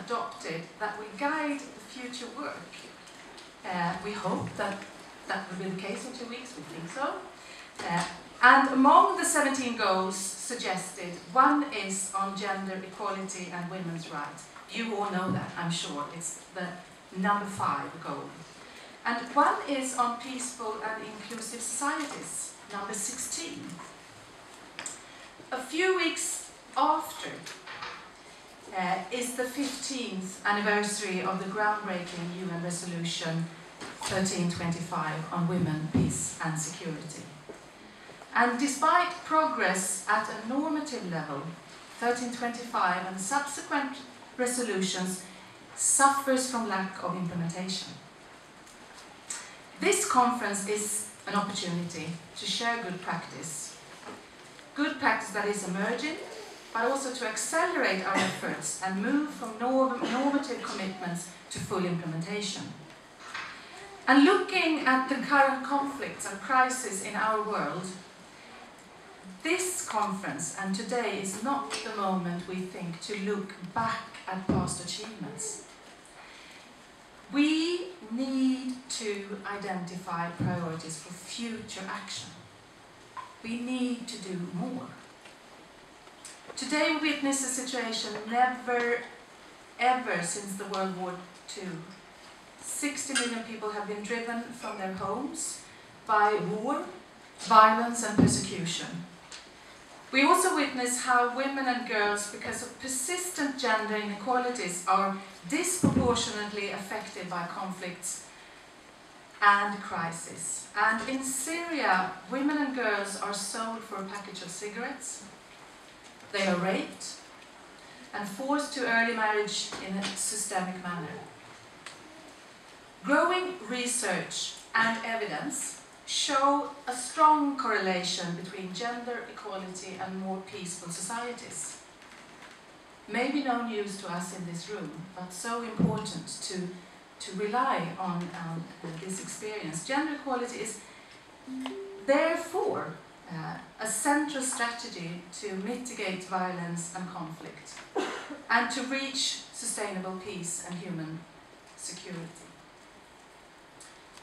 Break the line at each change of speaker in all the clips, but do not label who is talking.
adopted that will guide the future work. We hope that that will be the case in 2 weeks, we think so. And among the 17 goals suggested, one is on gender equality and women's rights. You all know that, I'm sure. It's the number 5 goal. And one is on peaceful and inclusive societies, number 16. A few weeks after is the 15th anniversary of the groundbreaking UN Resolution 1325 on women, peace and security. And despite progress at a normative level, 1325 and subsequent resolutions suffers from lack of implementation. This conference is an opportunity to share good practice that is emerging, but also to accelerate our efforts and move from normative commitments to full implementation. And looking at the current conflicts and crises in our world, this conference and today is not the moment, we think, to look back at past achievements. We need to identify priorities for future action. We need to do more. Today we witness a situation never ever since the World War II. 60 million people have been driven from their homes by war, violence and persecution. We also witness how women and girls, because of persistent gender inequalities, are disproportionately affected by conflicts and crisis. And in Syria, women and girls are sold for a package of cigarettes. They are raped and forced to early marriage in a systemic manner. Growing research and evidence show a strong correlation between gender equality and more peaceful societies. Maybe no news to us in this room, but so important to rely on this experience. Gender equality is therefore a central strategy to mitigate violence and conflict and to reach sustainable peace and human security.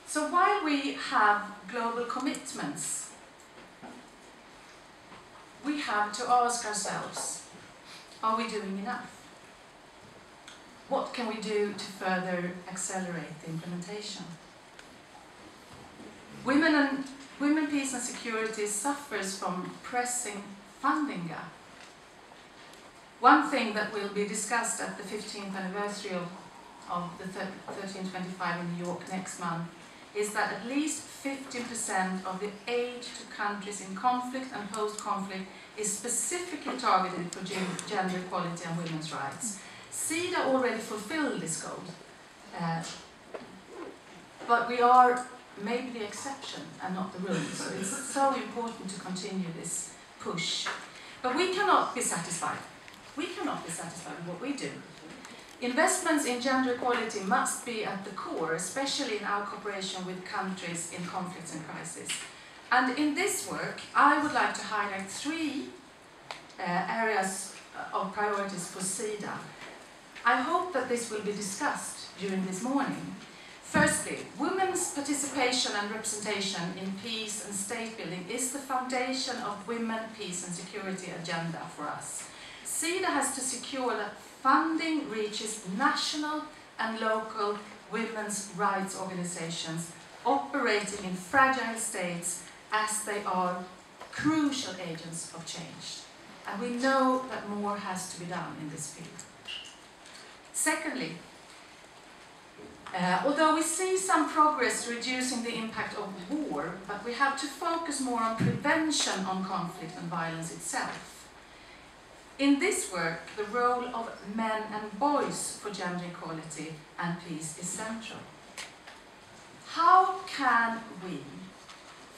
So while we have global commitments, we have to ask ourselves, are we doing enough? What can we do to further accelerate the implementation? Women, peace and security suffers from pressing funding gap. One thing that will be discussed at the 15th anniversary of the 1325 in New York next month is that at least 50% of the aid to countries in conflict and post-conflict is specifically targeted for gender equality and women's rights. Sida already fulfilled this goal, but we are maybe the exception and not the rule, so it's so important to continue this push. But we cannot be satisfied. We cannot be satisfied with what we do. Investments in gender equality must be at the core, especially in our cooperation with countries in conflicts and crisis. And in this work, I would like to highlight 3 areas of priorities for Sida. I hope that this will be discussed during this morning. Firstly, women's participation and representation in peace and state building is the foundation of women, peace and security agenda for us. Sida has to secure that funding reaches national and local women's rights organizations operating in fragile states, as they are crucial agents of change. And we know that more has to be done in this field. Secondly, although we see some progress reducing the impact of war, but we have to focus more on prevention on conflict and violence itself. In this work, the role of men and boys for gender equality and peace is central. How can we,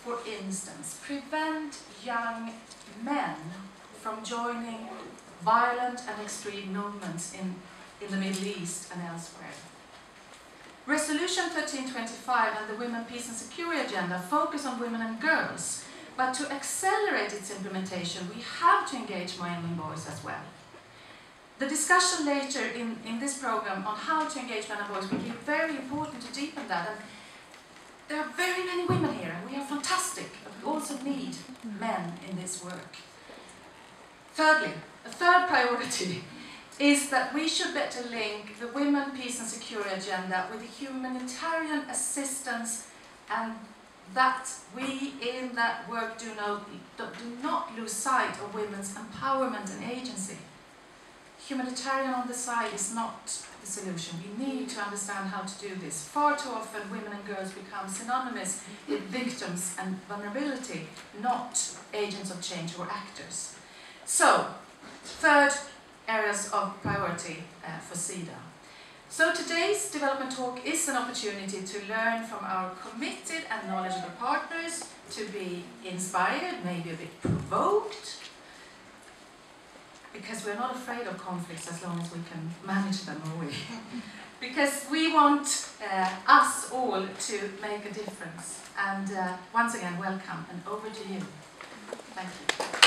for instance, prevent young men from joining violent and extreme movements in the Middle East and elsewhere? Resolution 1325 and the Women, Peace and Security Agenda focus on women and girls, but to accelerate its implementation, we have to engage men and boys as well. The discussion later in this program on how to engage men and boys will be very important to deepen that. And there are very many women here, and we are fantastic, but we also need men in this work. Thirdly, a third priority is that we should better link the women, peace and security agenda with the humanitarian assistance, and that we in that work do not lose sight of women's empowerment and agency. Humanitarian on the side is not the solution. We need to understand how to do this. Far too often women and girls become synonymous with victims and vulnerability, not agents of change or actors. So, third areas of priority for Sida. So today's development talk is an opportunity to learn from our committed and knowledgeable partners, to be inspired, maybe a bit provoked, because we're not afraid of conflicts as long as we can manage them, are we? Because we want us all to make a difference. And once again, welcome, and over to you. Thank you.